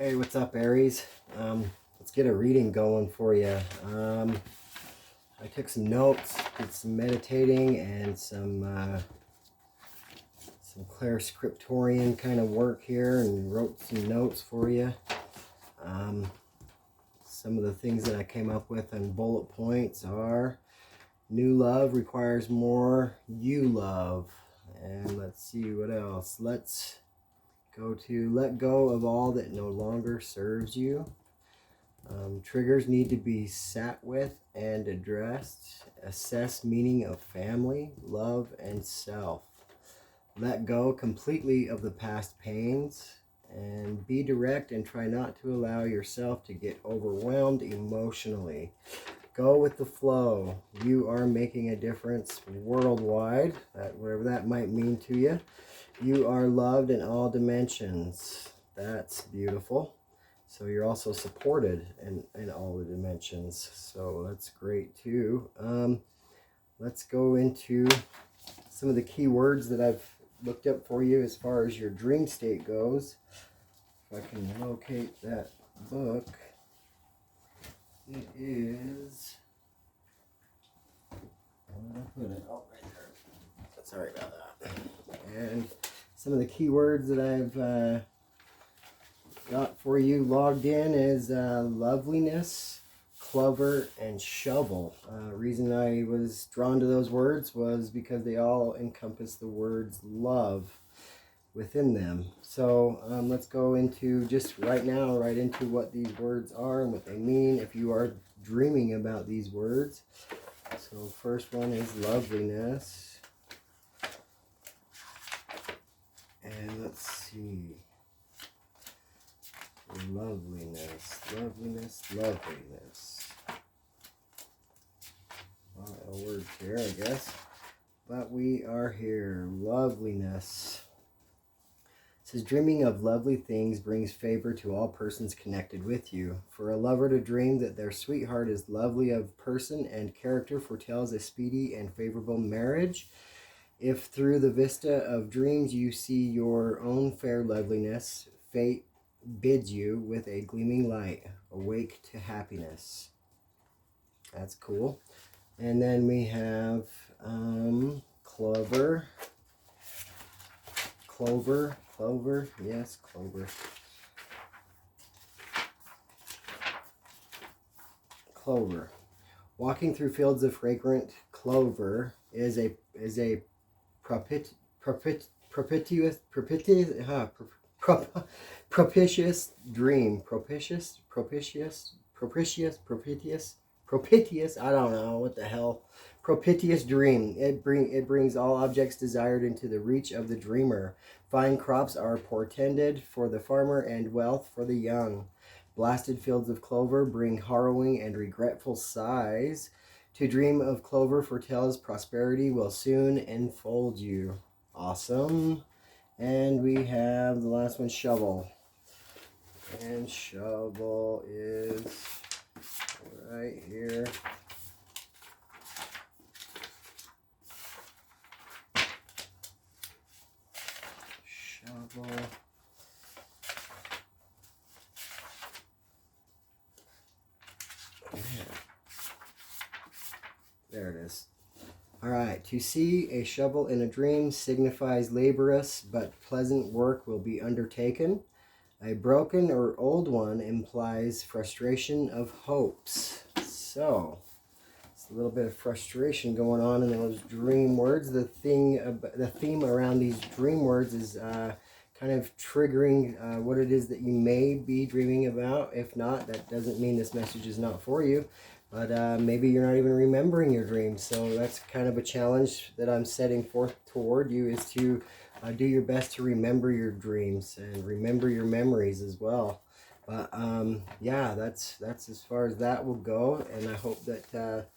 Hey, what's up, Aries? Let's get a reading going for you. I took some notes, did some meditating, and some clairscriptorian kind of work here, and wrote some notes for you. Some of the things that I came up with on bullet points are: new love requires more you love. And let's see what else. Let's go to let go of all that no longer serves you. Triggers need to be sat with and addressed. Assess meaning of family, love, and self. Let go completely of the past pains. And be direct and try not to allow yourself to get overwhelmed emotionally. Go with the flow. You are making a difference worldwide, whatever that might mean to you. You are loved in all dimensions. That's beautiful. So you're also supported in all the dimensions. So that's great too. Let's go into some of the key words that I've looked up for you as far as your dream state goes. If I can locate that book. It is... where did I put it? Oh, right there. Sorry about that. And some of the key words that I've got for you logged in is loveliness, clover, and shovel. Reason I was drawn to those words was because they all encompass the words love within them. So let's go into just right now, right into what these words are and what they mean if you are dreaming about these words. So first one is loveliness. And let's see. Loveliness, loveliness, loveliness. A lot of words here, I guess. But we are here. Loveliness. It says, dreaming of lovely things brings favor to all persons connected with you. For a lover to dream that their sweetheart is lovely of person and character foretells a speedy and favorable marriage. If through the vista of dreams you see your own fair loveliness, fate bids you with a gleaming light, awake to happiness. That's cool. And then we have clover. Clover, yes, clover. Clover. Walking through fields of fragrant clover is a propitious dream. Propitious, I don't know what the hell. Propitious dream. It brings all objects desired into the reach of the dreamer. Fine crops are portended for the farmer and wealth for the young. Blasted fields of clover bring harrowing and regretful sighs. To dream of clover foretells prosperity will soon enfold you. Awesome. And we have the last one, shovel. And shovel is right here. Shovel. There it is. All right. To see a shovel in a dream signifies laborious but pleasant work will be undertaken. A broken or old one implies frustration of hopes. So, it's a little bit of frustration going on in those dream words. The theme around these dream words is kind of triggering what it is that you may be dreaming about. If not, that doesn't mean this message is not for you. But maybe you're not even remembering your dreams. So that's kind of a challenge that I'm setting forth toward you, is to do your best to remember your dreams and remember your memories as well. But yeah, that's as far as that will go. And I hope that that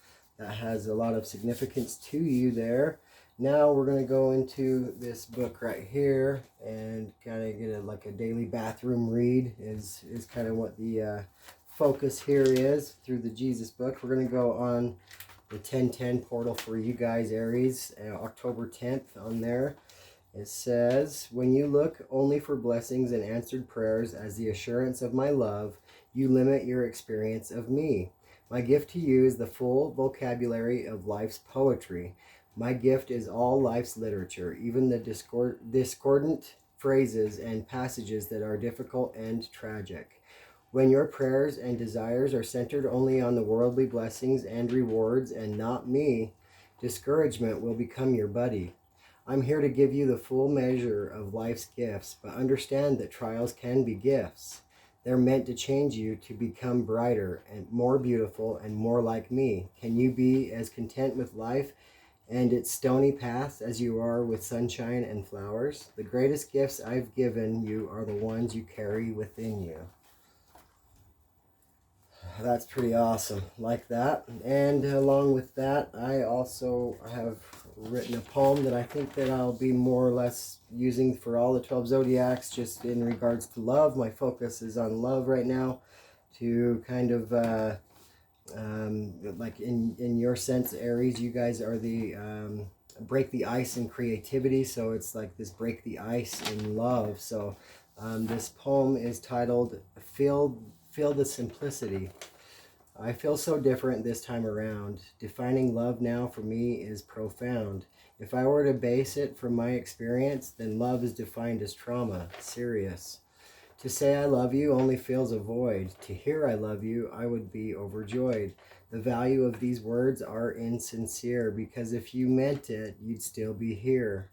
has a lot of significance to you there. Now we're going to go into this book right here and kind of get like a daily bathroom read is kind of what the focus here is through the Jesus book. We're going to go on the 1010 portal for you guys, Aries, October 10th on there. It says, when you look only for blessings and answered prayers as the assurance of my love, you limit your experience of me. My gift to you is the full vocabulary of life's poetry. My gift is all life's literature, even the discordant phrases and passages that are difficult and tragic. When your prayers and desires are centered only on the worldly blessings and rewards and not me, discouragement will become your buddy. I'm here to give you the full measure of life's gifts, but understand that trials can be gifts. They're meant to change you to become brighter and more beautiful and more like me. Can you be as content with life and its stony paths as you are with sunshine and flowers? The greatest gifts I've given you are the ones you carry within you. That's pretty awesome. Like that. And along with that, I also have written a poem that I think that I'll be more or less using for all the 12 zodiacs, just in regards to love. My focus is on love right now, to kind of like in your sense, Aries, you guys are the break the ice in creativity, so it's like this break the ice in love. So this poem is titled Feel the Simplicity. I feel so different this time around. Defining love now for me is profound. If I were to base it from my experience, then love is defined as trauma, serious. To say I love you only fills a void. To hear I love you, I would be overjoyed. The value of these words are insincere, because if you meant it, you'd still be here.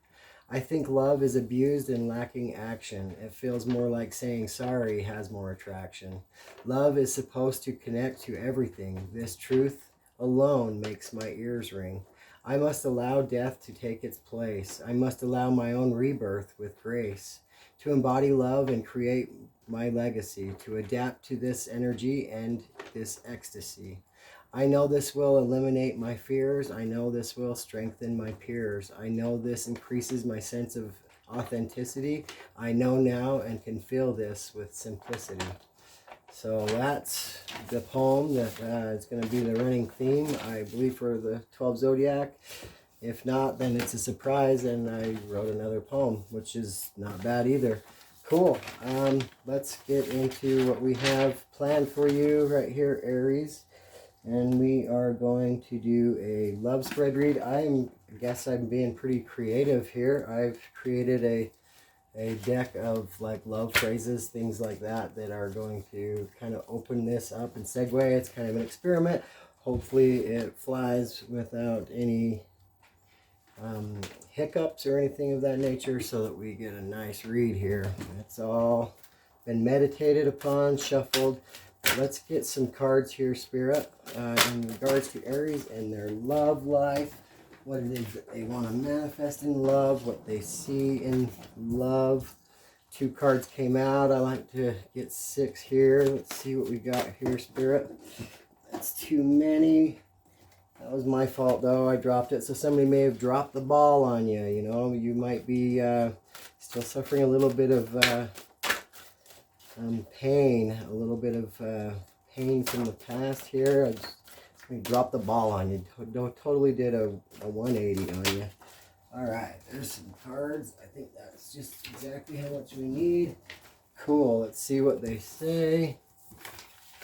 I think love is abused and lacking action. It feels more like saying sorry has more attraction. Love is supposed to connect to everything. This truth alone makes my ears ring. I must allow death to take its place. I must allow my own rebirth with grace. To embody love and create my legacy. To adapt to this energy and this ecstasy. I know this will eliminate my fears. I know this will strengthen my peers. I know this increases my sense of authenticity. I know now and can feel this with simplicity. So that's the poem that is going to be the running theme, I believe, for the 12 zodiac. If not, then it's a surprise, and I wrote another poem, which is not bad either. Cool. Let's get into what we have planned for you right here, Aries. And we are going to do a love spread read. I guess I'm being pretty creative here. I've created a deck of like love phrases, things like that, that are going to kind of open this up and segue. It's kind of an experiment. Hopefully it flies without any hiccups or anything of that nature, so that we get a nice read here. It's all been meditated upon, shuffled. Let's get some cards here, Spirit, in regards to Aries and their love life, what it is that they want to manifest in love, what they see in love. 2 cards came out. I like to get 6 here. Let's see what we got here, Spirit. That's too many. That was my fault, though. I dropped it. So somebody may have dropped the ball on you. You know, you might be still suffering a little bit of pain, a little bit of pain from the past here. I dropped the ball on you. Totally did a 180 on you. All right, there's some cards. I think that's just exactly how much we need. Cool. Let's see what they say.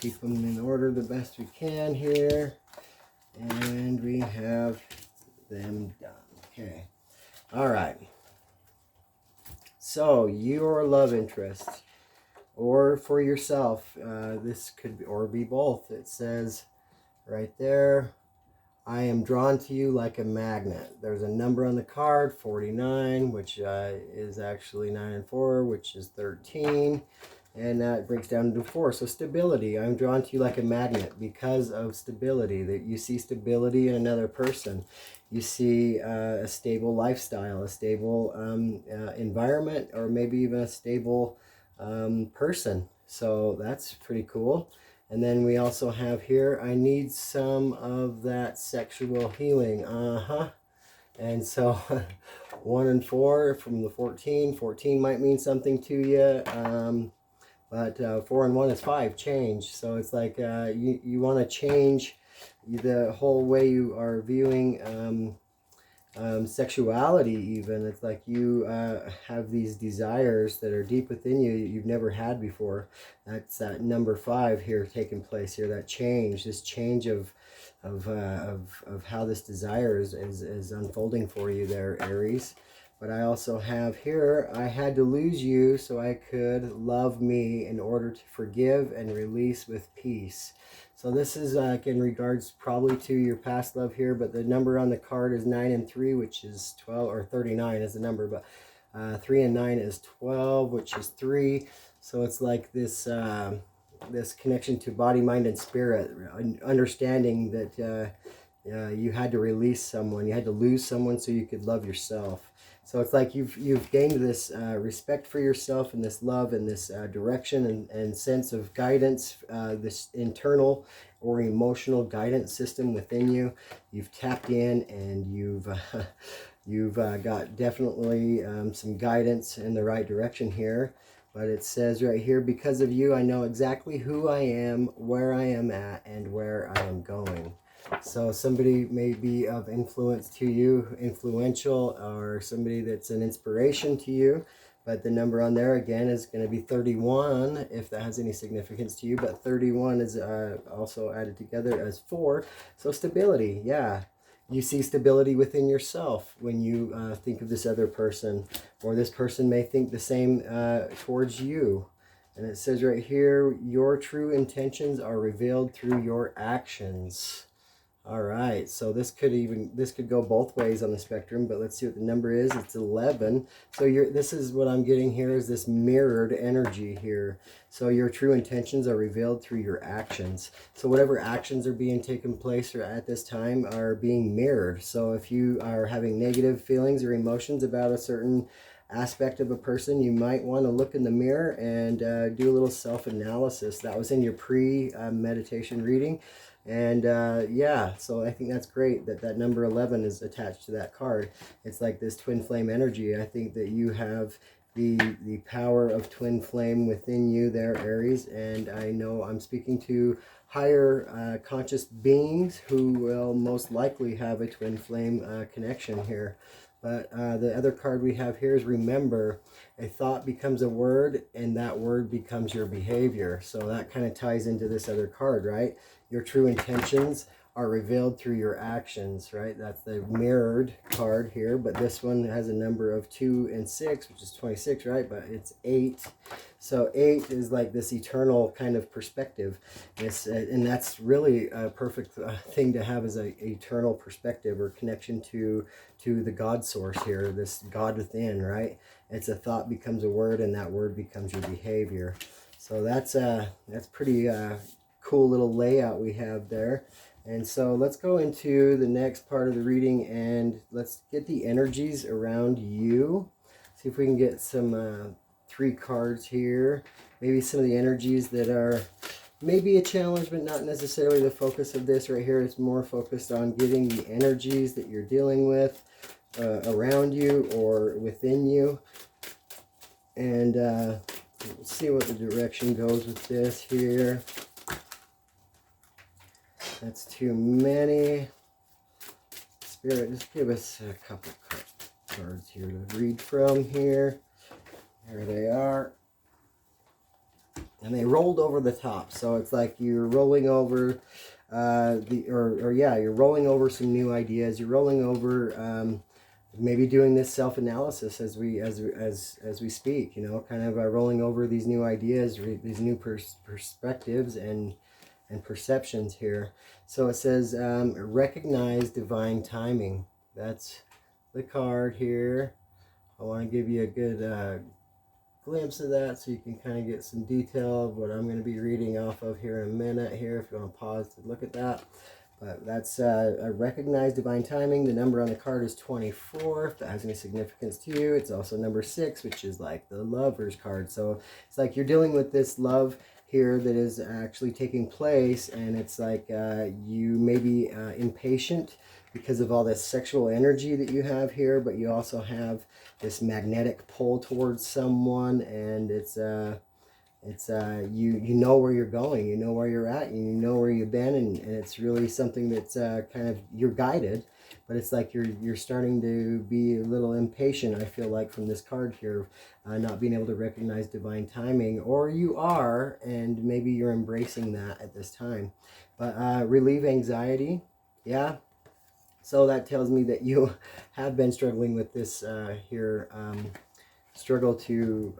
Keep them in order the best we can here. And we have them done. Okay. All right. So, your love interest, or for yourself, this could be, or be both. It says right there, I am drawn to you like a magnet. There's a number on the card, 49, which is actually 9 and 4, which is 13. And that breaks down into 4. So stability. I'm drawn to you like a magnet because of stability. That you see stability in another person. You see a stable lifestyle, a stable environment, or maybe even a stable person. So that's pretty cool. And then we also have here, I need some of that sexual healing. And so 1 and 4 from the 14. 14 might mean something to you. But 4 and 1 is 5, change. So it's like you want to change the whole way you are viewing sexuality even. It's like you have these desires that are deep within you you've never had before. That's that number 5 here taking place here, that change, this change of how this desire is unfolding for you there, Aries. But I also have here, I had to lose you so I could love me in order to forgive and release with peace. So this is in regards probably to your past love here, but the number on the card is 9 and 3, which is 12, or 39 is the number, but 3 and 9 is 12, which is 3. So it's like this this connection to body, mind, and spirit, understanding that you had to release someone, you had to lose someone so you could love yourself. So it's like you've gained this respect for yourself and this love and this direction and sense of guidance, this internal or emotional guidance system within you. You've tapped in and you've got definitely some guidance in the right direction here. But it says right here, because of you, I know exactly who I am, where I am at, and where I am going. So somebody may be of influence to you, influential, or somebody that's an inspiration to you. But the number on there, again, is going to be 31, if that has any significance to you. But 31 is also added together as 4. So stability, yeah. You see stability within yourself when you think of this other person. Or this person may think the same towards you. And it says right here, your true intentions are revealed through your actions. All right, so this could go both ways on the spectrum, but let's see what the number is. It's 11. So this is what I'm getting here, is this mirrored energy here. So your true intentions are revealed through your actions. So whatever actions are being taken place or at this time are being mirrored. So if you are having negative feelings or emotions about a certain aspect of a person, you might want to look in the mirror and do a little self-analysis. That was in your pre-meditation reading. And yeah, so I think that's great that that number 11 is attached to that card. It's like this twin flame energy. I think that you have the power of twin flame within you there, Aries. And I know I'm speaking to higher conscious beings who will most likely have a twin flame connection here. But the other card we have here is remember. A thought becomes a word, and that word becomes your behavior. So that kind of ties into this other card, right? Your true intentions are revealed through your actions, right? That's the mirrored card here, but this one has a number of 2 and 6, which is 26, right? But it's 8. So 8 is like this eternal kind of perspective. And that's really a perfect thing to have, as an eternal perspective or connection to the God source here, this God within, right? It's a thought becomes a word, and that word becomes your behavior. So that's pretty cool little layout we have there. And so let's go into the next part of the reading, and let's get the energies around you. See if we can get some 3 cards here. Maybe some of the energies that are maybe a challenge, but not necessarily the focus of this right here. It's more focused on getting the energies that you're dealing with around you or within you. And let's see what the direction goes with this here. That's too many. Spirit, just give us a couple cards here to read from here. There they are. And they rolled over the top. So it's like you're rolling over you're rolling over some new ideas. You're rolling over maybe doing this self-analysis as we speak, you know, kind of rolling over these new ideas, these new perspectives and perceptions here. So it says recognize divine timing. That's the card here. I want to give you a good glimpse of that so you can kind of get some detail of what I'm going to be reading off of here in a minute here, if you want to pause to look at that. But that's a recognize divine timing. The number on the card is 24. If that has any significance to you, it's also number 6, which is like the lover's card. So it's like you're dealing with this love here that is actually taking place, and it's like you may be impatient because of all this sexual energy that you have here, but you also have this magnetic pull towards someone, and it's you know where you're going, you know where you're at, you know where you've been, and it's really something that's kind of, you're guided, but it's like you're starting to be a little impatient, I feel like, from this card here, not being able to recognize divine timing, or you are, and maybe you're embracing that at this time. But relieve anxiety, yeah. So that tells me that you have been struggling with this here. Struggle to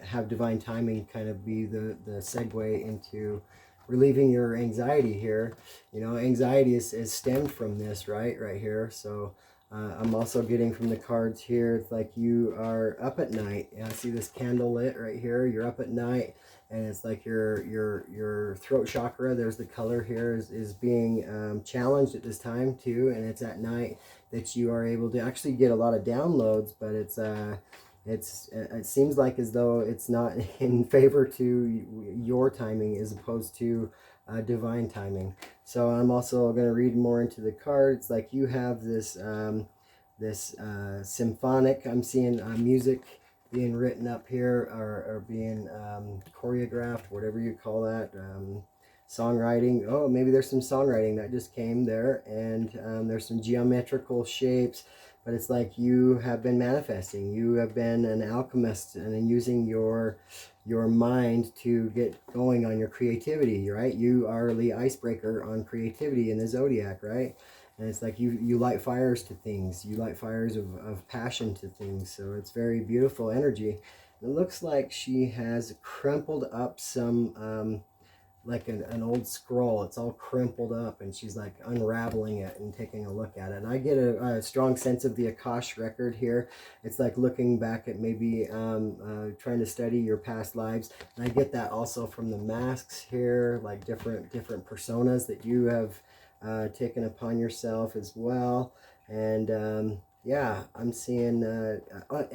have divine timing kind of be the segue into relieving your anxiety here. You know, anxiety is stemmed from this, right here. So I'm also getting from the cards here, it's like you are up at night. I see this candle lit right here. You're up at night, and it's like your throat chakra, there's the color here, is being challenged at this time too, and it's at night that you are able to actually get a lot of downloads, but it seems like as though it's not in favor to your timing as opposed to divine timing. So I'm also going to read more into the cards. Like you have this symphonic, I'm seeing music being written up here, or being choreographed, whatever you call that. Songwriting. Oh, maybe there's some songwriting that just came there, and there's some geometrical shapes. But it's like you have been manifesting. You have been an alchemist and using your mind to get going on your creativity, right? You are the icebreaker on creativity in the zodiac, right? And it's like you light fires to things. You light fires of passion to things. So it's very beautiful energy. It looks like she has crumpled up some like an old scroll. It's all crumpled up, and she's like unraveling it and taking a look at it. And I get a strong sense of the Akash record here. It's like looking back at maybe trying to study your past lives. And I get that also from the masks here, like different personas that you have taken upon yourself as well. And yeah, I'm seeing but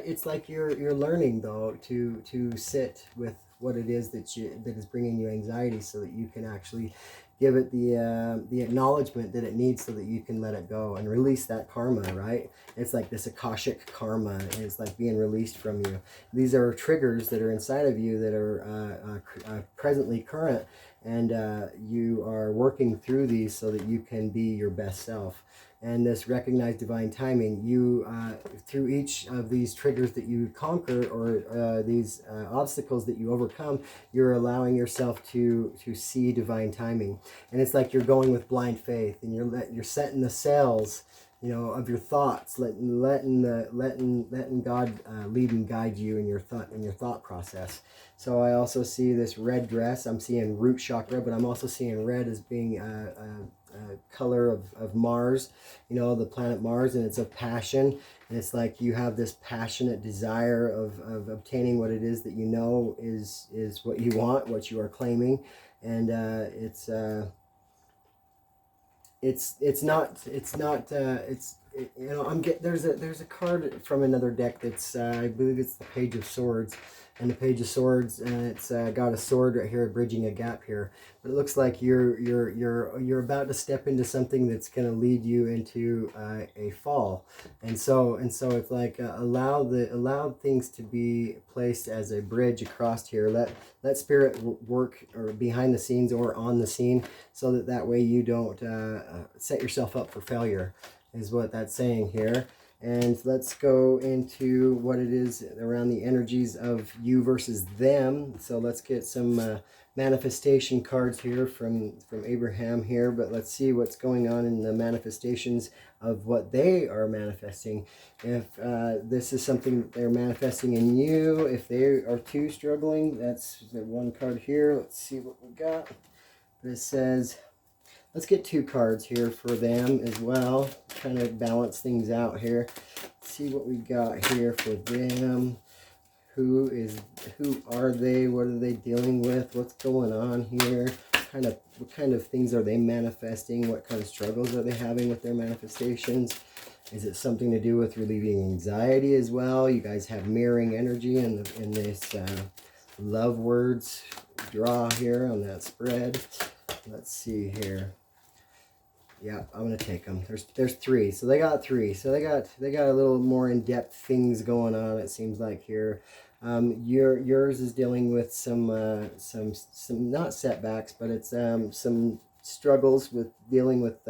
it's like you're learning though to sit with what it is that is bringing you anxiety, so that you can actually give it the acknowledgement that it needs, so that you can let it go and release that karma, right? It's like this Akashic karma is like being released from you. These are triggers that are inside of you that are presently current, and you are working through these so that you can be your best self. And this recognized divine timing, you through each of these triggers that you conquer, or these obstacles that you overcome, you're allowing yourself to see divine timing. And it's like you're going with blind faith, and you're setting the sails, you know, of your thoughts, letting God lead and guide you in your thought process. So I also see this red dress. I'm seeing root chakra, but I'm also seeing red as being color of Mars, you know, the planet Mars, and it's of passion. And it's like you have this passionate desire of obtaining what it is that you know is what you want, what you are claiming. And it's you know, there's a card from another deck that's I believe it's the Page of Swords, and the Page of Swords, and it's got a sword right here bridging a gap here. But it looks like you're about to step into something that's going to lead you into a fall, and so it's like allow things to be placed as a bridge across here. Let spirit work, or behind the scenes or on the scene, so that way you don't set yourself up for failure, is what that's saying here. And let's go into what it is around the energies of you versus them. So let's get some manifestation cards here from Abraham here. But let's see what's going on in the manifestations of what they are manifesting. If this is something that they're manifesting in you, if they are too struggling, that's the one card here. Let's see what we got. This says, let's get two cards here for them as well. Kind of balance things out here. Let's see what we got here for them. Who are they? What are they dealing with? What's going on here? What kind of things are they manifesting? What kind of struggles are they having with their manifestations? Is it something to do with relieving anxiety as well? You guys have mirroring energy in this love words draw here on that spread. Let's see here. Yeah, I'm gonna take them. There's three, so they got three. So they got a little more in-depth things going on. It seems like here. Yours is dealing with some not setbacks, but it's some struggles with dealing with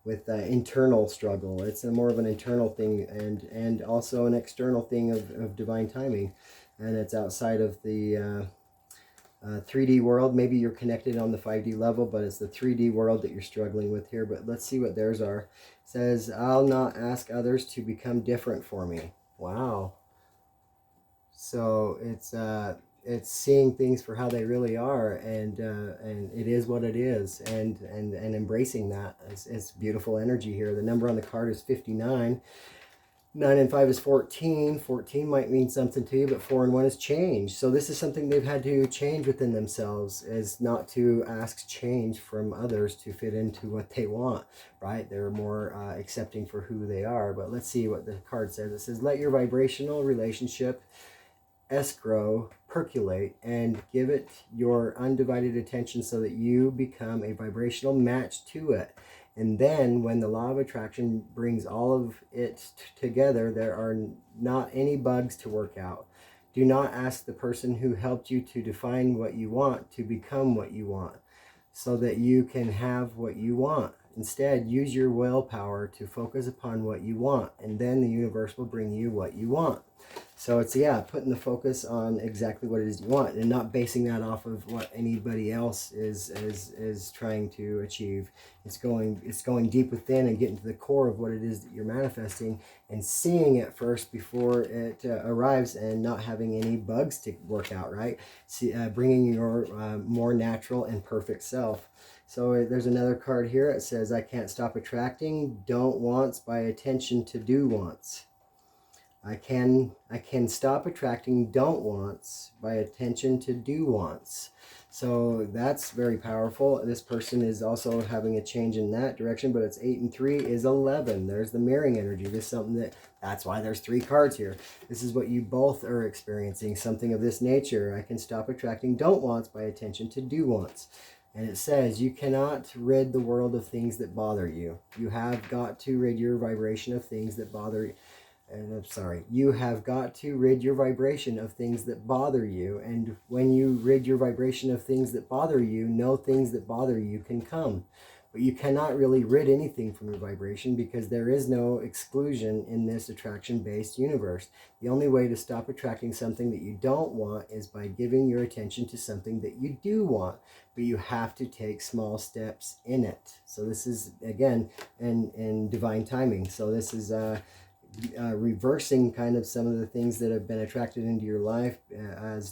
with internal struggle. It's more of an internal thing, and also an external thing of divine timing, and it's outside of the 3D world. Maybe you're connected on the 5D level, but it's the 3D world that you're struggling with here. But let's see what theirs are. It says, I'll not ask others to become different for me. Wow. So it's seeing things for how they really are, and it is what it is, and embracing that. It's beautiful energy here. The number on the card is 59. 9 and 5 is 14. 14 might mean something to you, but 4 and 1 is change. So this is something they've had to change within themselves, is not to ask change from others to fit into what they want, right? They're more accepting for who they are. But let's see what the card says. It says, let your vibrational relationship escrow percolate and give it your undivided attention so that you become a vibrational match to it. And then when the law of attraction brings all of it together, there are not any bugs to work out. Do not ask the person who helped you to define what you want to become what you want, so that you can have what you want. Instead, use your willpower to focus upon what you want, and then the universe will bring you what you want. So it's, yeah, putting the focus on exactly what it is you want, and not basing that off of what anybody else is trying to achieve. It's going deep within and getting to the core of what it is that you're manifesting, and seeing it first before it arrives, and not having any bugs to work out, right? See, bringing your more natural and perfect self. So there's another card here. It says, I can't stop attracting don't wants by attention to do wants. I can stop attracting don't wants by attention to do wants. So that's very powerful. This person is also having a change in that direction, but it's 8 and 3 is 11. There's the mirroring energy. This is something that's why there's 3 cards here. This is what you both are experiencing, something of this nature. I can stop attracting don't wants by attention to do wants. And it says, you cannot rid the world of things that bother you. You have got to rid your vibration of things that bother you. And I'm sorry, you have got to rid your vibration of things that bother you. And when you rid your vibration of things that bother you, no things that bother you can come. But you cannot really rid anything from your vibration, because there is no exclusion in this attraction-based universe. The only way to stop attracting something that you don't want is by giving your attention to something that you do want. But you have to take small steps in it. So this is, again, in divine timing. So this is reversing kind of some of the things that have been attracted into your life as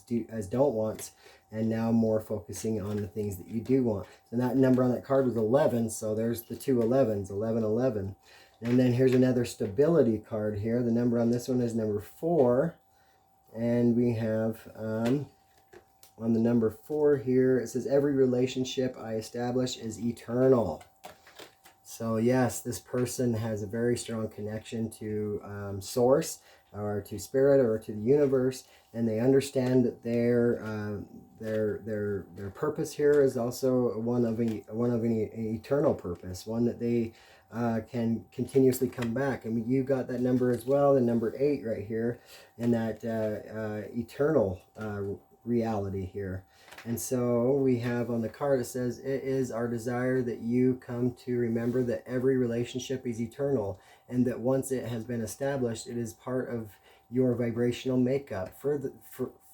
don't wants, and now more focusing on the things that you do want. So that number on that card was 11, so there's the 2 11s, 11, 11. And then here's another stability card here. The number on this one is number 4, and we have on the number 4 here, it says, every relationship I establish is eternal. So yes, this person has a very strong connection to source, or to spirit, or to the universe, and they understand that their purpose here is also one of an eternal purpose, one that they can continuously come back. I mean, you got that number as well, the number 8 right here, and that eternal reality here. And so we have on the card, it says, it is our desire that you come to remember that every relationship is eternal, and that once it has been established, it is part of your vibrational makeup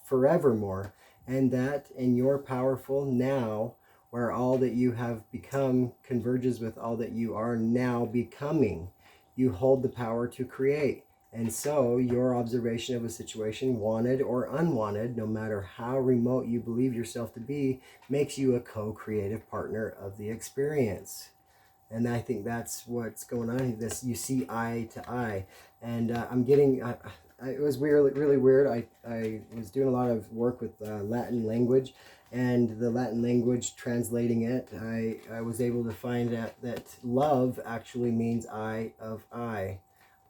forevermore, and that in your powerful now, where all that you have become converges with all that you are now becoming, you hold the power to create. And so your observation of a situation, wanted or unwanted, no matter how remote you believe yourself to be, makes you a co-creative partner of the experience. And I think that's what's going on. This, you see eye to eye. And I'm getting, it was really weird. I was doing a lot of work with Latin language, and the Latin language, translating it, I was able to find out that love actually means eye of eye.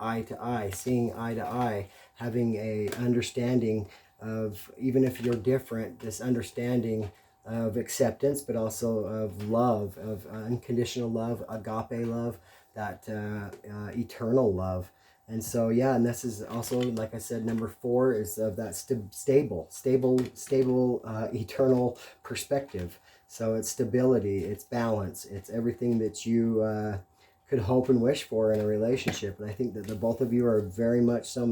Eye to eye, seeing eye to eye, having a understanding of, even if you're different, this understanding of acceptance, but also of love, of unconditional love, agape love, that eternal love. And so, yeah, and this is also, like I said, number 4 is of that stable, eternal perspective. So it's stability, it's balance, it's everything that you could hope and wish for in a relationship. And I think that the both of you are very much so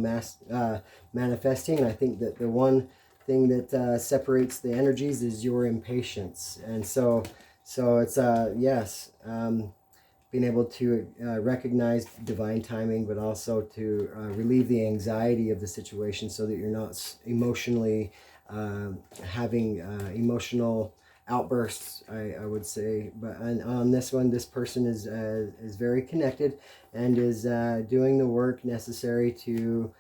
manifesting. And I think that the one thing that separates the energies is your impatience. And so it's yes, being able to recognize divine timing, but also to relieve the anxiety of the situation so that you're not emotionally having emotional outbursts, I would say. But on this one, this person is very connected and is doing the work necessary to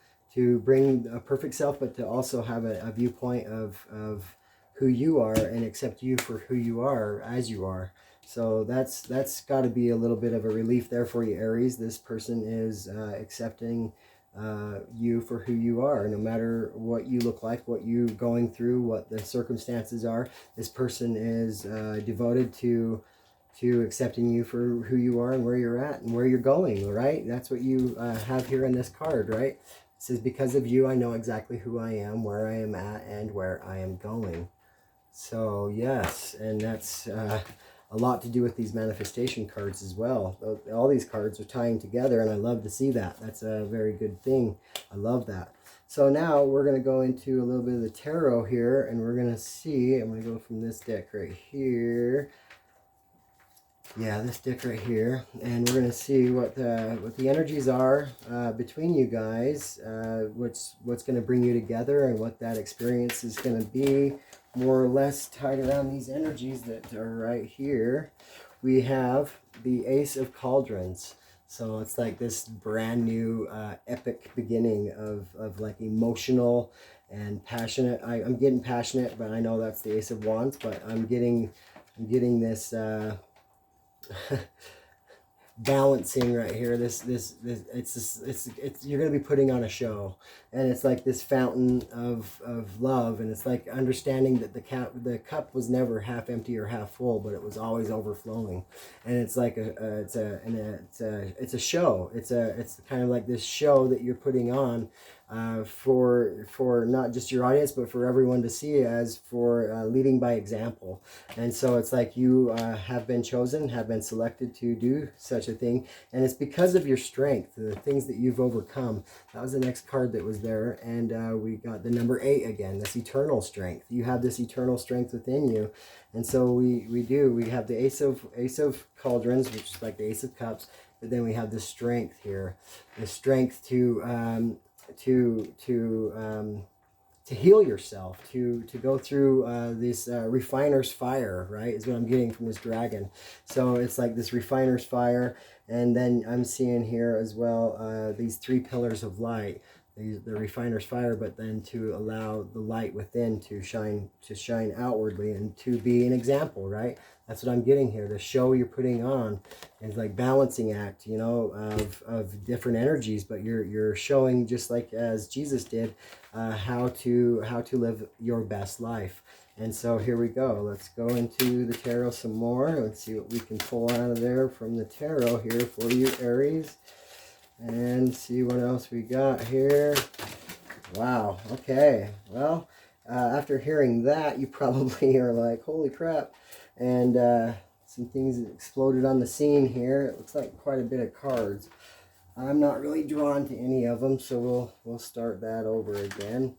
bring a perfect self, but to also have a viewpoint of who you are and accept you for who you are as you are. So that's got to be a little bit of a relief there for you, Aries. This person is accepting you for who you are, no matter what you look like, what you're going through, what the circumstances are. This person is devoted to accepting you for who you are and where you're at and where you're going, right? That's what you have here in this card, right? It says, because of you, I know exactly who I am, where I am at, and where I am going. So yes, and that's a lot to do with these manifestation cards as well. All these cards are tying together, and I love to see that. That's a very good thing. I love that. So now we're going to go into a little bit of the tarot here, and we're going to see, I'm going to go from this deck right here. Yeah, this deck right here, and we're going to see what the energies are between you guys, what's going to bring you together, and what that experience is going to be, more or less tied around these energies that are right here. We have the Ace of Cauldrons. So it's like this brand new epic beginning of like emotional and passionate. I'm getting passionate, but I know that's the Ace of Wands, but I'm getting this balancing right here. This it's you're going to be putting on a show, and it's like this fountain of love, and it's like understanding that the cup was never half empty or half full, but it was always overflowing. And it's like it's a show. It's kind of like this show that you're putting on for not just your audience, but for everyone to see, as for leading by example. And so it's like you have been chosen, have been selected to do such a thing, and it's because of your strength, the things that you've overcome. That was the next card that was there, and we got the number 8 again, this eternal strength. You have this eternal strength within you, and so we have the Ace of Cauldrons, which is like the Ace of Cups, but then we have the strength here, the strength to heal yourself, to go through this refiner's fire, right, is what I'm getting from this dragon. So it's like this refiner's fire, and then I'm seeing here as well these 3 pillars of light, the refiner's fire, but then to allow the light within to shine outwardly and to be an example, right? That's what I'm getting here. The show you're putting on is like balancing act, you know, of different energies, but you're showing, just like as Jesus did, how to live your best life. And so here we go. Let's go into the tarot some more. Let's see what we can pull out of there from the tarot here for you, Aries, and see what else we got here. Wow. Okay. Well, after hearing that, you probably are like, holy crap. And some things exploded on the scene here. It looks like quite a bit of cards. I'm not really drawn to any of them, so we'll start that over again.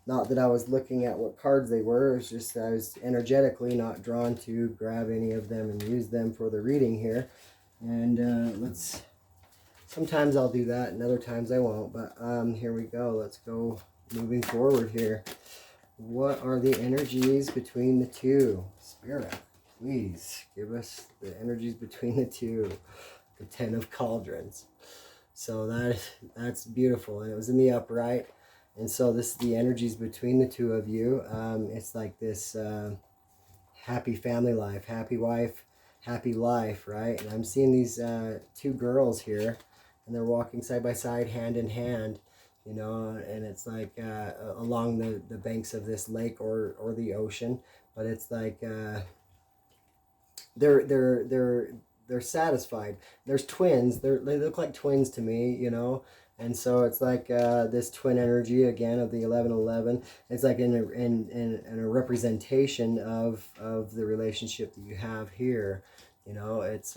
Not that I was looking at what cards they were, it's just I was energetically not drawn to grab any of them and use them for the reading here. And sometimes I'll do that and other times I won't, but here we go. Let's go moving forward here. What are the energies between the two? Spirit, please give us the energies between the two. The 10 of Cauldrons. So that's beautiful, and it was in the upright, and so this is the energies between the two of you. It's like this happy family life, happy wife, happy life, right? And I'm seeing these 2 girls here, and they're walking side by side, hand in hand, you know, and it's like along the banks of this lake or the ocean, but it's like they're satisfied. There's twins. They look like twins to me, you know. And so it's like this twin energy again of the 1111. It's like in a representation of the relationship that you have here. You know, it's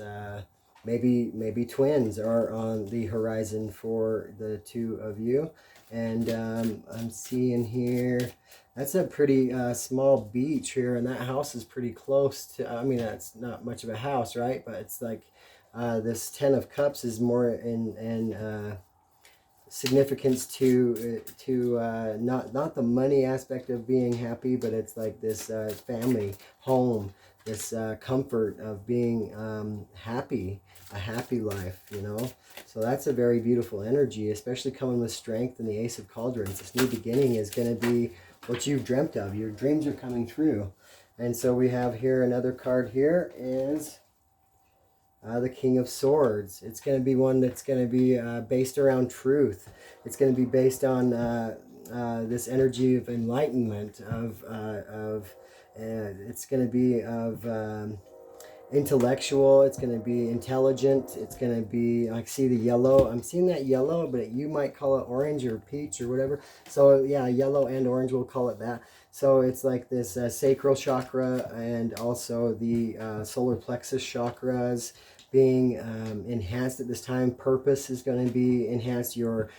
maybe twins are on the horizon for the two of you. And I'm seeing here, that's a pretty small beach here, and that house is pretty close to, I mean, that's not much of a house, right? But it's like this 10 of Cups is more in significance to not the money aspect of being happy, but it's like this family, home, this comfort of being happy, a happy life, you know. So that's a very beautiful energy, especially coming with strength and the Ace of Cauldrons. This new beginning is going to be what you've dreamt of. Your dreams are coming true. And so we have here another card here is the King of Swords. It's going to be one that's going to be based around truth. It's going to be based on this energy of enlightenment, it's going to be of intellectual, it's going to be intelligent, it's going to be, like, see the yellow, I'm seeing that yellow, but you might call it orange or peach or whatever. So yeah, yellow and orange, we'll call it that. So it's like this sacral chakra, and also the solar plexus chakras being enhanced at this time. Purpose is going to be enhanced, your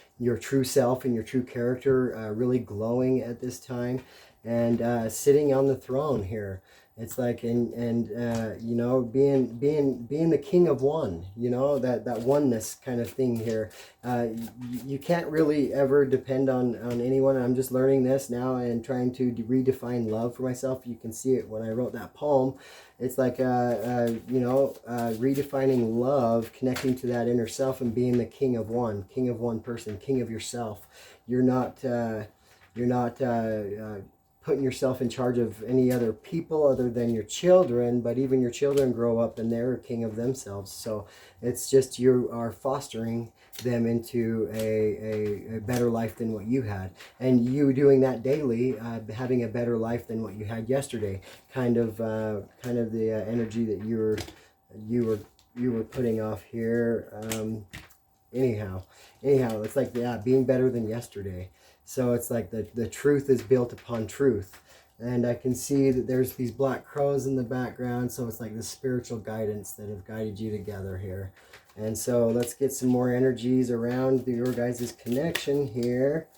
true self and your true character really glowing at this time. And sitting on the throne here, it's like, and you know, being the king of one, you know, that oneness kind of thing here. You can't really ever depend on anyone. I'm just learning this now and trying to redefine love for myself. You can see it when I wrote that poem. It's like you know, redefining love, connecting to that inner self, and being the king of one person, king of yourself. You're not putting yourself in charge of any other people other than your children, but even your children grow up and they're a king of themselves. So it's just, you are fostering them into a better life than what you had, and you doing that daily, having a better life than what you had yesterday, kind of the energy that you were putting off here. Anyhow, it's like, yeah, being better than yesterday. So it's like the truth is built upon truth. And I can see that there's these black crows in the background. So it's like the spiritual guidance that have guided you together here. And so let's get some more energies around your guys' connection here,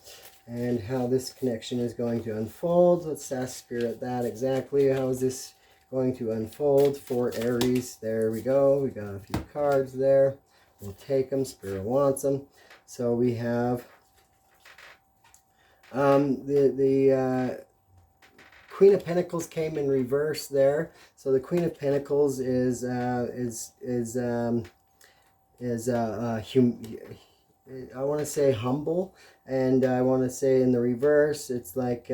and how this connection is going to unfold. Let's ask Spirit that exactly. How is this going to unfold for Aries? There we go. We got a few cards there. We'll take them. Spirit wants them. So we have the Queen of Pentacles came in reverse there. So the Queen of Pentacles is I want to say humble, and I want to say in the reverse, it's like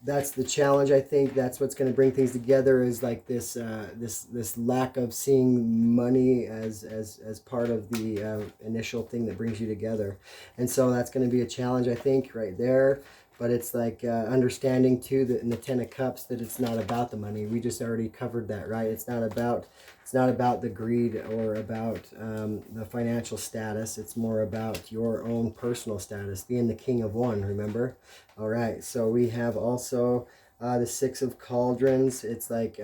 that's the challenge. I think that's what's going to bring things together, is like this this lack of seeing money as part of the initial thing that brings you together. And so that's going to be a challenge, I think, right there. But it's like understanding too that in the 10 of Cups, that it's not about the money. We just already covered that, right? It's not about the greed or about the financial status. It's more about your own personal status, being the king of one, remember? All right, so we have also the 6 of Cauldrons. It's like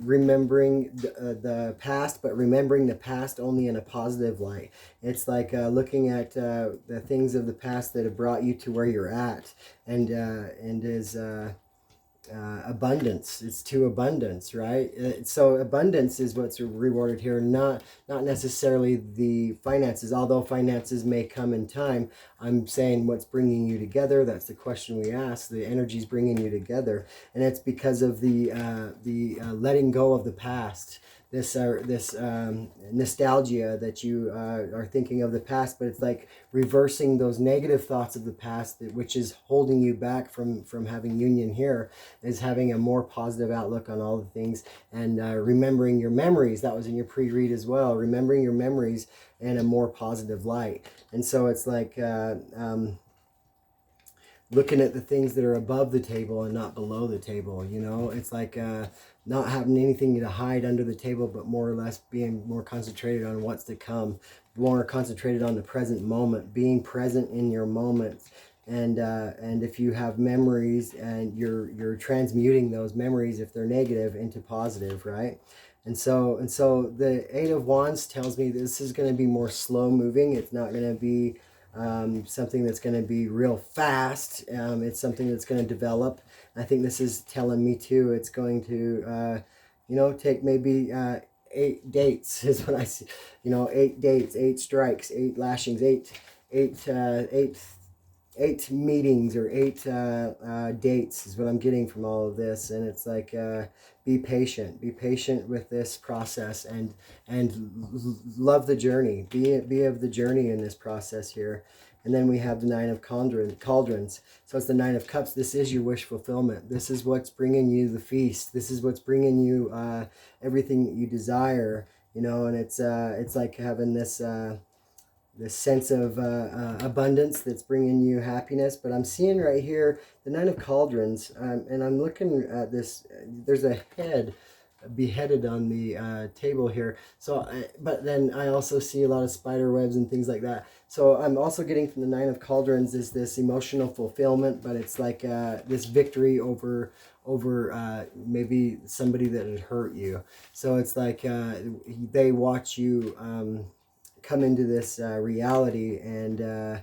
remembering the past, but remembering the past only in a positive light. It's like looking at the things of the past that have brought you to where you're at, and is abundance. It's to abundance, right? So abundance is what's rewarded here, not necessarily the finances, although finances may come in time. I'm saying what's bringing you together. That's the question we ask. The energy's bringing you together, and it's because of the letting go of the past. This nostalgia that you are thinking of the past, but it's like reversing those negative thoughts of the past, which is holding you back from having union here, is having a more positive outlook on all the things, and remembering your memories. That was in your pre-read as well, remembering your memories in a more positive light. And so it's like looking at the things that are above the table and not below the table, you know. It's like not having anything to hide under the table, but more or less being more concentrated on what's to come, more concentrated on the present moment, being present in your moments. And if you have memories, and you're transmuting those memories, if they're negative, into positive, right? And so the Eight of Wands tells me this is going to be more slow moving. It's not going to be something that's going to be real fast. It's something that's going to develop. I think this is telling me too, it's going to, you know, take maybe 8 dates is what I see. You know, 8 dates, 8 strikes, 8 lashings, 8 meetings or 8 dates is what I'm getting from all of this. And it's like, be patient with this process, and love the journey, be of the journey in this process here. And then we have the Nine of Cauldrons. So it's the Nine of Cups. This is your wish fulfillment. This is what's bringing you the feast. This is what's bringing you everything that you desire, you know. And it's like having this this sense of abundance that's bringing you happiness. But I'm seeing right here the Nine of Cauldrons, and I'm looking at this. There's a head beheaded on the table here. So, but then I also see a lot of spider webs and things like that. So I'm also getting from the Nine of Cauldrons is this emotional fulfillment, but it's like this victory over maybe somebody that had hurt you. So it's like they watch you come into this reality, and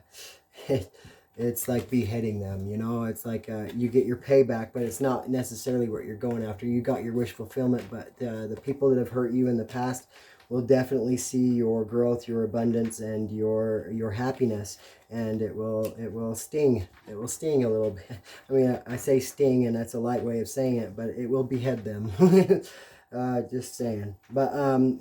it's like beheading them, you know. It's like you get your payback, but it's not necessarily what you're going after. You got your wish fulfillment, but the people that have hurt you in the past will definitely see your growth, your abundance, and your happiness, and it will sting. It will sting a little bit. I mean, I say sting, and that's a light way of saying it, but it will behead them. Just saying. But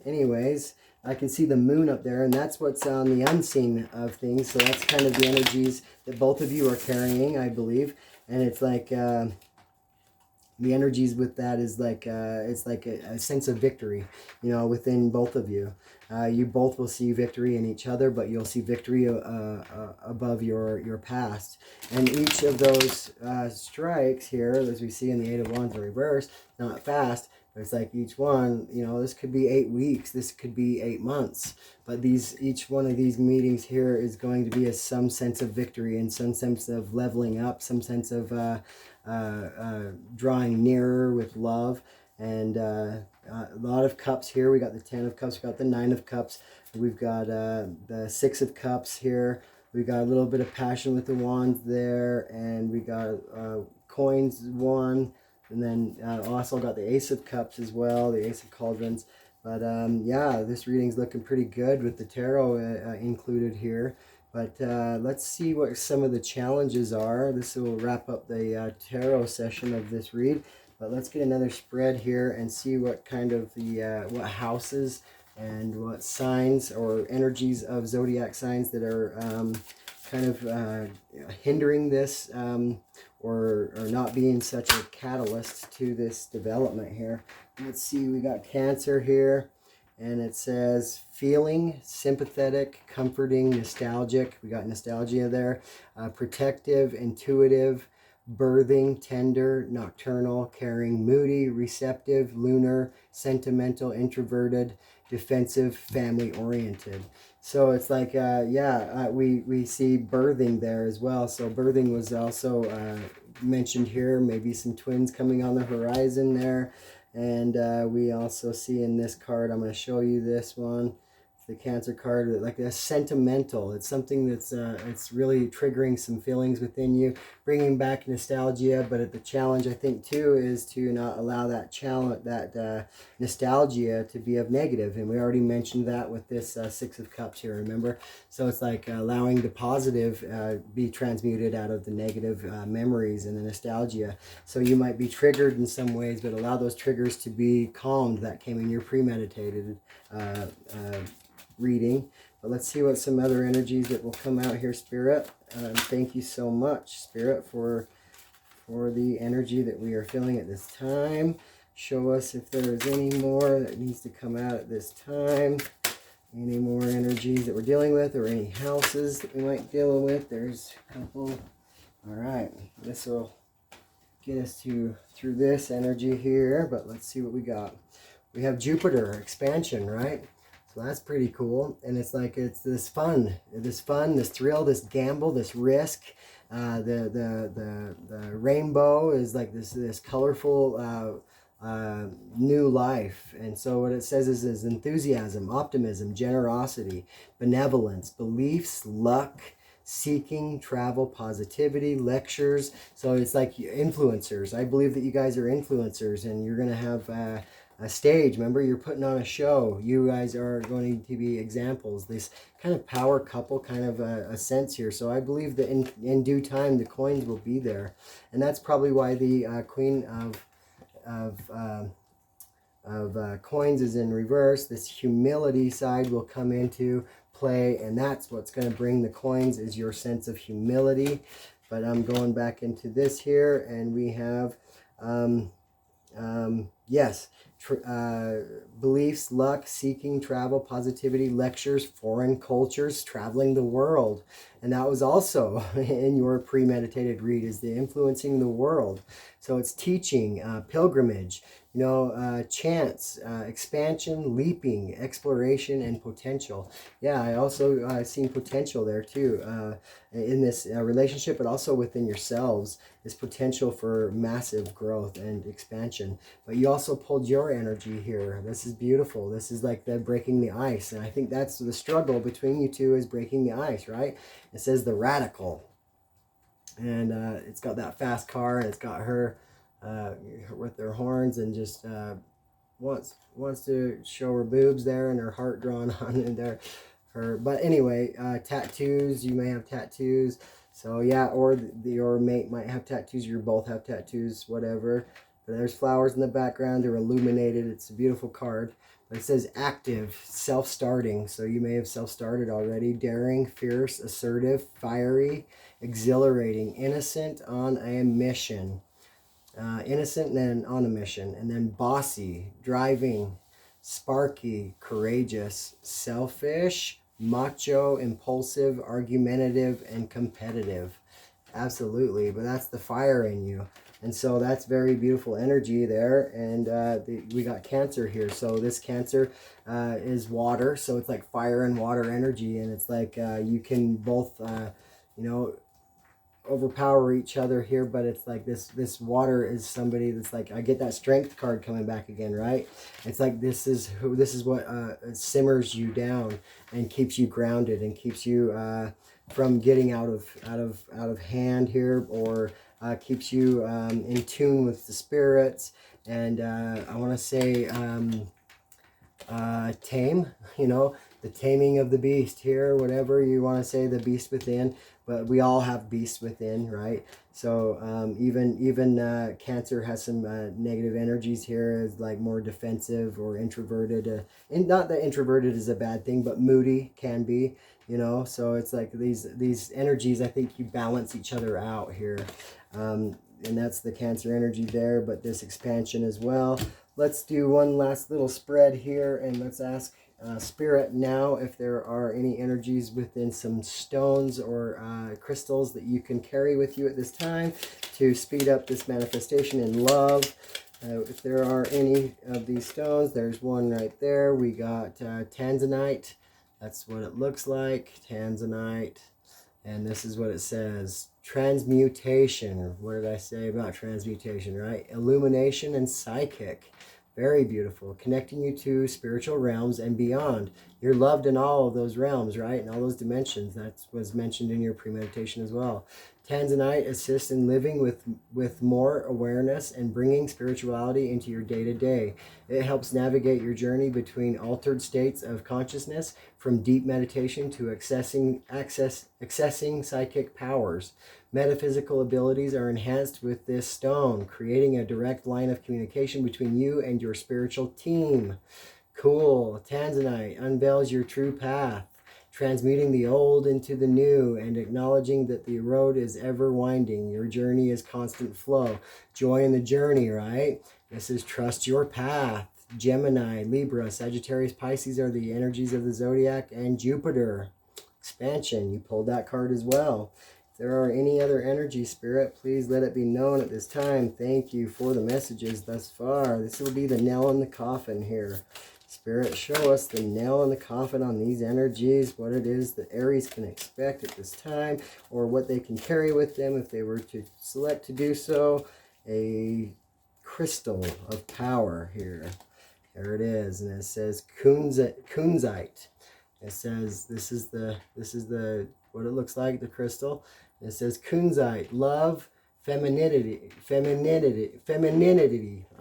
anyways, I can see the moon up there, and that's what's on the unseen of things. So that's kind of the energies that both of you are carrying, I believe. And it's like the energies with that is like it's like a sense of victory, you know, within both of you. You both will see victory in each other, but you'll see victory above your past. And each of those strikes here, as we see in the Eight of Wands in reverse, not fast. It's like each one, you know, this could be 8 weeks, this could be 8 months, but each one of these meetings here is going to be some sense of victory and some sense of leveling up, some sense of drawing nearer with love. And a lot of cups here. We got the 10 of Cups, we got the 9 of Cups, we've got the 6 of Cups here. We got a little bit of passion with the wands there, and we got coins one. And then also got the Ace of Cups as well, the Ace of Cauldrons. But yeah, this reading's looking pretty good with the tarot included here. But let's see what some of the challenges are. This will wrap up the tarot session of this read. But let's get another spread here and see what kind of what houses and what signs or energies of zodiac signs that are kind of hindering this or not being such a catalyst to this development here. Let's see, we got Cancer here, and it says feeling, sympathetic, comforting, nostalgic. We got nostalgia there. Protective, intuitive, birthing, tender, nocturnal, caring, moody, receptive, lunar, sentimental, introverted, defensive, family-oriented. So it's like, we see birthing there as well. So birthing was also mentioned here. Maybe some twins coming on the horizon there. And we also see in this card, I'm going to show you this one. The Cancer card, like a sentimental. It's something that's it's really triggering some feelings within you, bringing back nostalgia. But the challenge, I think, too, is to not allow that challenge, that nostalgia, to be of negative. And we already mentioned that with this 6 of Cups here. Remember, so it's like allowing the positive be transmuted out of the negative memories and the nostalgia. So you might be triggered in some ways, but allow those triggers to be calmed. That came in your premeditated reading. But let's see what some other energies that will come out here, Spirit. Thank you so much, Spirit, for the energy that we are feeling at this time. Show us if there is any more that needs to come out at this time. Any more energies that we're dealing with, or any houses that we might deal with. There's a couple. All right, this will get us through this energy here, but let's see what we got. We have Jupiter, expansion, right? So that's pretty cool. And it's like, it's this fun, this thrill, this gamble, this risk. The rainbow is like this colorful new life. And so what it says is enthusiasm, optimism, generosity, benevolence, beliefs, luck, seeking, travel, positivity, lectures. So it's like influencers. I believe that you guys are influencers, and you're going to have a stage. Remember, you're putting on a show. You guys are going to be examples. This kind of power couple kind of a sense here. So I believe that in due time, the coins will be there. And that's probably why the Queen of coins is in reverse. This humility side will come into play, and that's what's going to bring the coins, is your sense of humility. But I'm going back into this here, and we have yes, beliefs, luck, seeking, travel, positivity, lectures, foreign cultures, traveling the world. And that was also in your premeditated read, is the influencing the world. So it's teaching, pilgrimage, you know, chance, expansion, leaping, exploration, and potential. Yeah, I also seen potential there too, in this relationship, but also within yourselves, is potential for massive growth and expansion. But you also pulled your energy here. This is beautiful. This is like the breaking the ice. And I think that's the struggle between you two, is breaking the ice, right? It says the radical. And it's got that fast car, and it's got her with their horns, and just wants to show her boobs there, and her heart drawn on in there. But anyway, tattoos. You may have tattoos. So yeah, or your mate might have tattoos. You both have tattoos, whatever. But there's flowers in the background. They're illuminated. It's a beautiful card. But it says active, self-starting. So you may have self-started already. Daring, fierce, assertive, fiery, exhilarating, innocent, on a mission. Innocent and then on a mission. And then bossy, driving, sparky, courageous, selfish, macho, impulsive, argumentative, and competitive. Absolutely. But that's the fire in you. And so that's very beautiful energy there. And we got Cancer here. So this Cancer is water. So it's like fire and water energy. And it's like you can both, you know, overpower each other here. But it's like this water is somebody that's like, I get that strength card coming back again, right? It's like this is what simmers you down and keeps you grounded and keeps you from getting out of hand here, or keeps you in tune with the spirits. And I want to say tame, you know, the taming of the beast here, whatever you want to say, the beast within. But we all have beasts within, right? So even Cancer has some negative energies here, as like more defensive or introverted. And not that introverted is a bad thing, but moody can be, you know. So it's like these energies, I think you balance each other out here. And that's the Cancer energy there, but this expansion as well. Let's do one last little spread here, and let's ask Spirit now if there are any energies within some stones or crystals that you can carry with you at this time to speed up this manifestation in love. If there are any of these stones, there's one right there. We got Tanzanite. That's what it looks like, Tanzanite. And this is what it says. Transmutation. What did I say about transmutation, right? Illumination and psychic. Very beautiful. Connecting you to spiritual realms and beyond. You're loved in all of those realms, right? In all those dimensions. That was mentioned in your premeditation as well. Tanzanite assists in living with more awareness and bringing spirituality into your day-to-day. It helps navigate your journey between altered states of consciousness, from deep meditation to accessing psychic powers. Metaphysical abilities are enhanced with this stone, creating a direct line of communication between you and your spiritual team. Cool. Tanzanite unveils your true path, transmuting the old into the new and acknowledging that the road is ever winding. Your journey is constant flow. Joy in the journey, right? This is trust your path. Gemini, Libra, Sagittarius, Pisces are the energies of the zodiac, and Jupiter. Expansion. You pulled that card as well. If there are any other energies, Spirit, please let it be known at this time. Thank you for the messages thus far. This will be the nail in the coffin here. Spirit, show us the nail in the coffin on these energies, what it is that Aries can expect at this time, or what they can carry with them if they were to select to do so. A crystal of power here. There it is, and it says kunzite. It says this is the what it looks like, the crystal. It says kunzite, love, femininity. I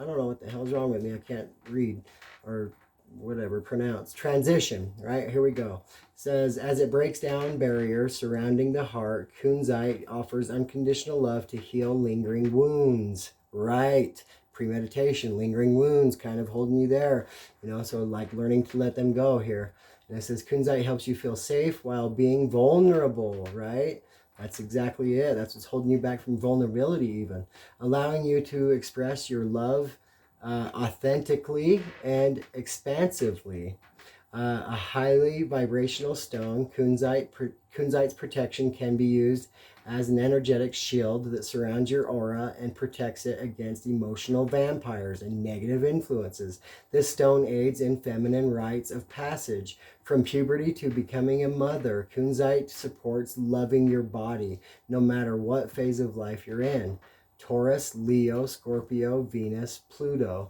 don't know what the hell's wrong with me. I can't read or whatever pronounce. Transition, right? Here we go. It says, as it breaks down barriers surrounding the heart, kunzite offers unconditional love to heal lingering wounds. Right. Premeditation, lingering wounds, kind of holding you there. You know, so like learning to let them go here. And it says, kunzite helps you feel safe while being vulnerable, right? That's exactly it. That's what's holding you back from vulnerability even. Allowing you to express your love authentically and expansively. A highly vibrational stone, kunzite's protection can be used as an energetic shield that surrounds your aura and protects it against emotional vampires and negative influences. This stone aids in feminine rites of passage. From puberty to becoming a mother, kunzite supports loving your body, no matter what phase of life you're in. Taurus, Leo, Scorpio, Venus, Pluto.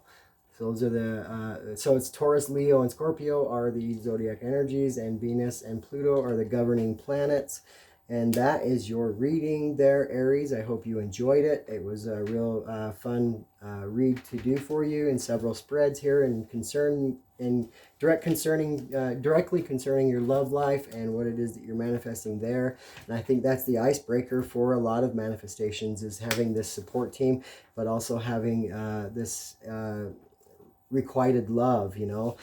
So those are the, so it's Taurus, Leo, and Scorpio are the zodiac energies, and Venus and Pluto are the governing planets. And that is your reading there, Aries. I hope you enjoyed it. It was a real fun read to do for you in several spreads here, and directly concerning your love life and what it is that you're manifesting there. And I think that's the icebreaker for a lot of manifestations, is having this support team, but also having this requited love, you know,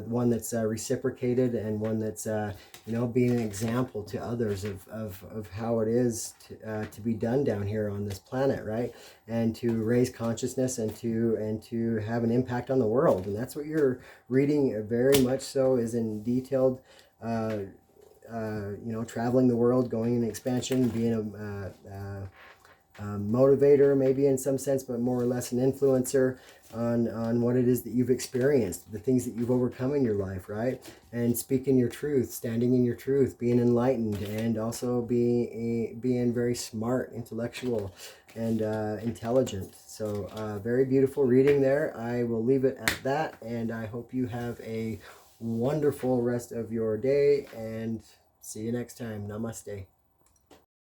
one that's reciprocated, and one that's, you know, being an example to others of how it is to be done down here on this planet, right? And to raise consciousness and to have an impact on the world. And that's what you're reading very much so, is in detailed, you know, traveling the world, going in expansion, being a motivator maybe in some sense, but more or less an influencer on what it is that you've experienced, the things that you've overcome in your life, right? And speaking your truth, standing in your truth, being enlightened, and also being very smart, intellectual, and intelligent. So very beautiful reading there. I will leave it at that, and I hope you have a wonderful rest of your day, and see you next time. Namaste.